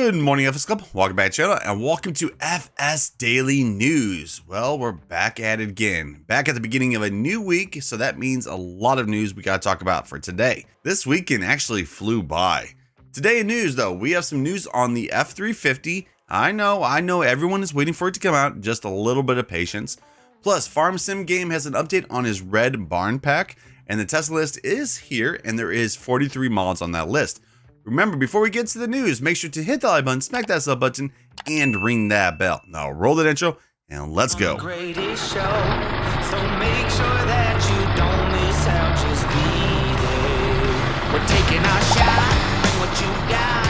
Good morning, FSClub. Welcome back to the channel and welcome to FS Daily News. Well, we're back at it again. Back at the beginning of a new week, so that means a lot of news we got to talk about for today. This weekend actually flew by. Today in news, though, we have some news on the F350. I know everyone is waiting for it to come out. Just a little bit of patience. Plus, Farm Sim Game has an update on his red barn pack, and the test list is here, and there is 43 mods on that list. Remember, before we get to the news, make sure to hit the like button, smack that sub button, and ring that bell. Now roll that intro, and let's go. Greatest show, so make sure that you don't miss out. Just be there. We're taking our shot. Bring what you got.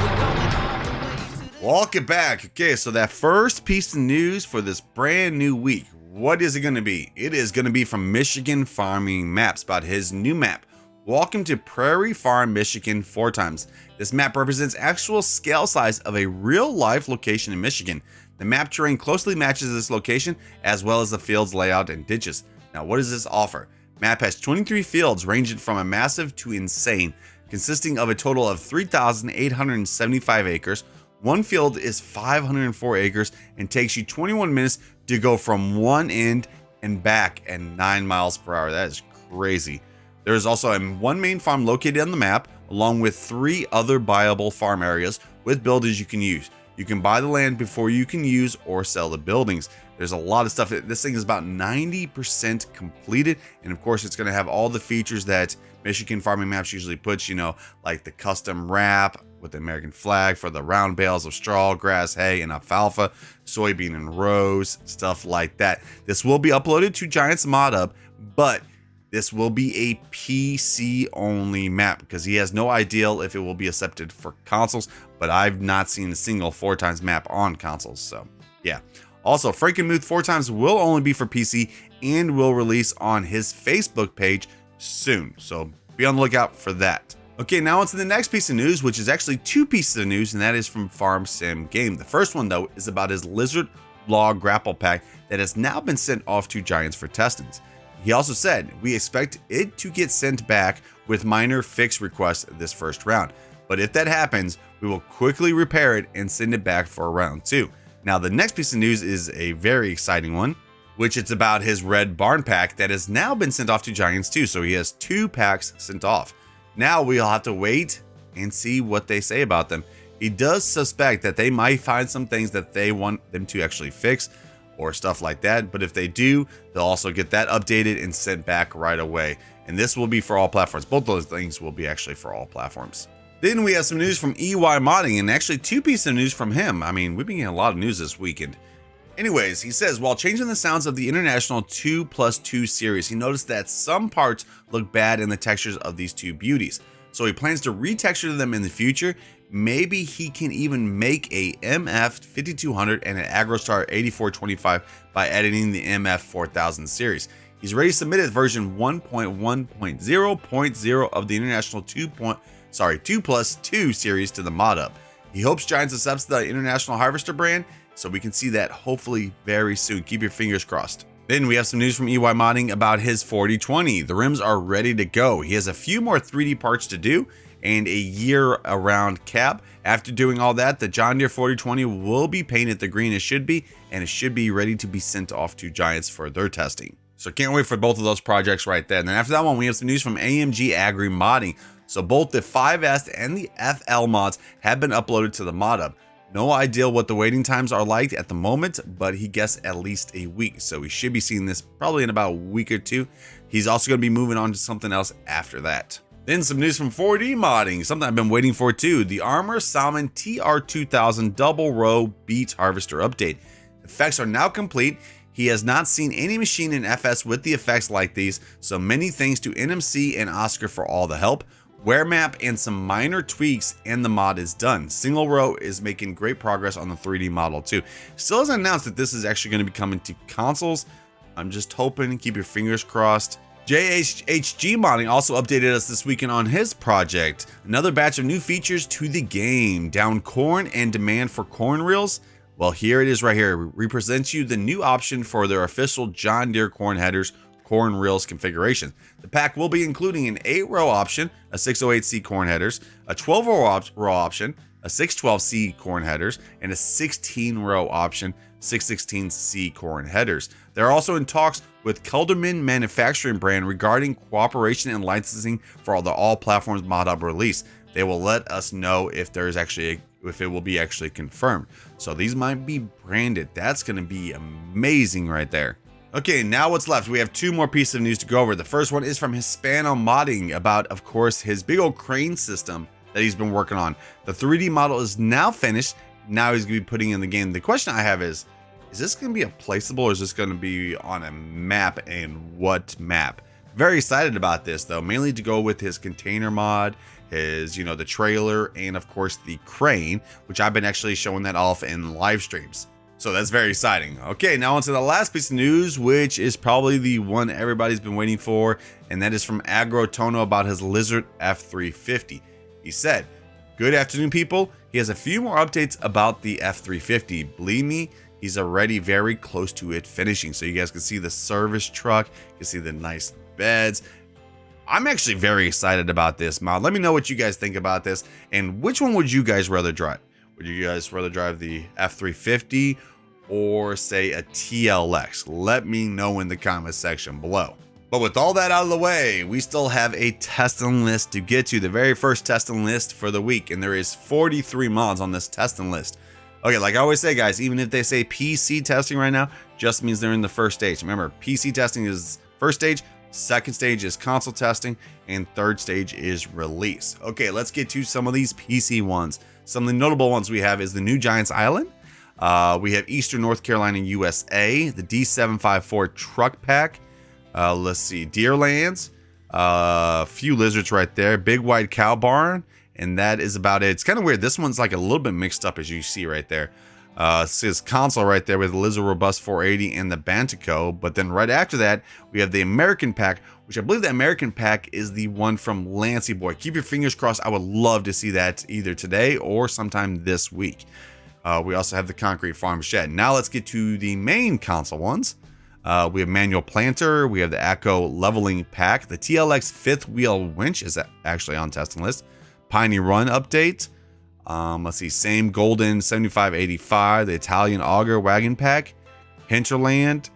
We're going all the way to the Welcome back. Okay, so that first piece of news for this brand new week, what is it going to be? It is going to be from Michigan Farming Maps about his new map. Welcome to Prairie Farm, Michigan 4x. This map represents actual scale size of a real-life location in Michigan. The map terrain closely matches this location, as well as the field's layout and ditches. Now, what does this offer? Map has 23 fields ranging from a massive to insane, consisting of a total of 3,875 acres. One field is 504 acres and takes you 21 minutes to go from one end and back at 9 miles per hour. That is crazy. There is also one main farm located on the map, along with 3 other buyable farm areas with buildings you can use. You can buy the land before you can use or sell the buildings. There's a lot of stuff. This thing is about 90% completed, and of course it's going to have all the features that Michigan Farming Maps usually puts, you know, like the custom wrap with the American flag for the round bales of straw, grass, hay, and alfalfa, soybean and rows, stuff like that. This will be uploaded to Giants Mod Hub, but this will be a PC only map because he has no idea if it will be accepted for consoles, but I've not seen a single 4x map on consoles, so yeah. Also, Frankenmuth 4x will only be for PC and will release on his Facebook page soon, so be on the lookout for that. Okay, now on to the next piece of news, which is actually 2 pieces of news, and that is from Farm Sim Game. The first one, though, is about his Lizard Log Grapple Pack that has now been sent off to Giants for testings. He also said, we expect it to get sent back with minor fix requests this first round. But if that happens, we will quickly repair it and send it back for round 2. Now, the next piece of news is a very exciting one, which it's about his red barn pack that has now been sent off to Giants too. So he has 2 packs sent off. Now we'll have to wait and see what they say about them. He does suspect that they might find some things that they want them to actually fix, or stuff like that, but if they do, they'll also get that updated and sent back right away. And this will be for all platforms. Both those things will be actually for all platforms. Then we have some news from EY Modding, and actually 2 pieces of news from him. I mean, we've been getting a lot of news this weekend. Anyways, he says, while changing the sounds of the International 2+2 series, he noticed that some parts look bad in the textures of these 2 beauties. So he plans to retexture them in the future. Maybe he can even make a MF 5200 and an AgroStar 8425 by editing the MF 4000 series. He's already submitted version 1.1.0.0 of the International 2+2 series to the mod up. He hopes Giants accepts the International Harvester brand, so we can see that hopefully very soon. Keep your fingers crossed. Then we have some news from EY Modding about his 4020. The rims are ready to go. He has a few more 3D parts to do and a year-around cab. After doing all that, the John Deere 4020 will be painted the green it should be, and it should be ready to be sent off to Giants for their testing. So can't wait for both of those projects right there. And then after that one, we have some news from AMD Agri Modding. So both the 5S and the FL mods have been uploaded to the mod hub. No idea what the waiting times are like at the moment, but he guessed at least a week. So we should be seeing this probably in about a week or 2. He's also going to be moving on to something else after that. Then some news from 4D Modding, something I've been waiting for too. The Armor Salmon TR2000 Double Row Beet Harvester Update. Effects are now complete. He has not seen any machine in FS with the effects like these, so many thanks to NMC and Oscar for all the help. Wear map and some minor tweaks and the mod is done. Single row is making great progress on the 3D model too. Still hasn't announced that this is actually going to be coming to consoles. I'm just hoping, keep your fingers crossed. JHG Modding also updated us this weekend on his project. Another batch of new features to the game. Down corn and demand for corn reels. Well, here it is right here. It represents you the new option for their official John Deere corn headers corn reels configuration. The pack will be including an 8-row option, a 608C corn headers, a 12-row option, a 612C core and headers, and a 16-row option 616C core and headers. They're also in talks with Kelderman Manufacturing brand regarding cooperation and licensing for all platforms mod hub release. They will let us know if there's actually if it will be actually confirmed. So these might be branded. That's going to be amazing right there. Okay, now what's left? We have two more pieces of news to go over. The first one is from Hispano Modding about, of course, his big old crane system that he's been working on. The 3D model is now finished. Now he's going to be putting in the game. The question I have is this going to be a placeable or is this going to be on a map, and what map? Very excited about this though, mainly to go with his container mod, his, the trailer, and of course the crane, which I've been actually showing that off in live streams. So that's very exciting. Okay, now on to the last piece of news, which is probably the one everybody's been waiting for, and that is from Agrotono about his Lizard F350. He said, "Good afternoon, people. He has a few more updates about the F350. Believe me, he's already very close to it finishing." So you guys can see the service truck, you can see the nice beds. I'm actually very excited about this mod. Let me know what you guys think about this, and which one would you guys rather drive? Would you guys rather drive the F350 or say a TLX? Let me know in the comment section below. But with all that out of the way, we still have a testing list to get to, the very first testing list for the week, and there is 43 mods on this testing list. Okay, like I always say, guys, even if they say PC testing right now, just means they're in the first stage. Remember, PC testing is first stage, second stage is console testing, and third stage is release. Okay, let's get to some of these PC ones. Some of the notable ones we have is the new Giants Island. We have Eastern North Carolina, USA, the D754 truck pack. Let's see, Deerlands, a few lizards right there, Big White Cow Barn, and that is about it. It's kind of weird. This one's like a little bit mixed up, as you see right there. It says console right there with the Lizard Robust 480 and the Bantico. But then right after that, we have the American pack, which I believe the American pack is the one from Lancy Boy. Keep your fingers crossed. I would love to see that either today or sometime this week. We also have the Concrete Farm Shed. Now let's get to the main console ones. We have Manual Planter. We have the ACO Leveling Pack. The TLX Fifth Wheel Winch is actually on testing list. Piney Run update. Let's see, same Golden 7585, the Italian Auger Wagon Pack, Hinterland,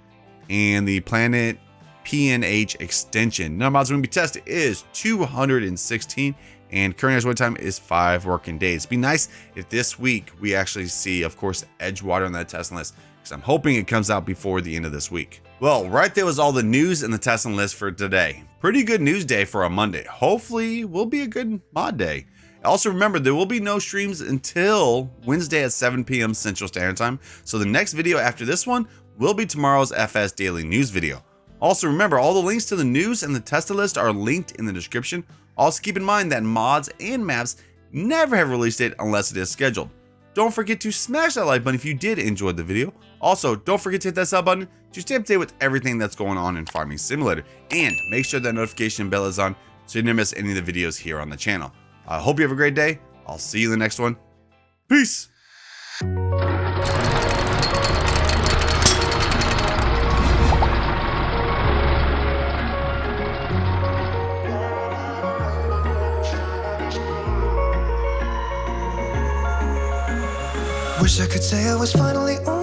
and the Planet PNH Extension. Number of mods going to be tested is 216, and current average wait time is 5 working days. It'd be nice if this week we actually see, of course, Edgewater on that testing list, because I'm hoping it comes out before the end of this week. Well, right there was all the news in the testing list for today. Pretty good news day for a Monday. Hopefully, will be a good mod day. Also remember, there will be no streams until Wednesday at 7 p.m. Central Standard Time. So the next video after this one will be tomorrow's FS Daily News video. Also remember, all the links to the news and the tester list are linked in the description. Also keep in mind that mods and maps never have a release date unless it is scheduled. Don't forget to smash that like button if you did enjoy the video. Also, don't forget to hit that sub button to stay up to date with everything that's going on in Farming Simulator. And make sure that notification bell is on so you never miss any of the videos here on the channel. I hope you have a great day. I'll see you in the next one. Peace. Wish I could say I was finally on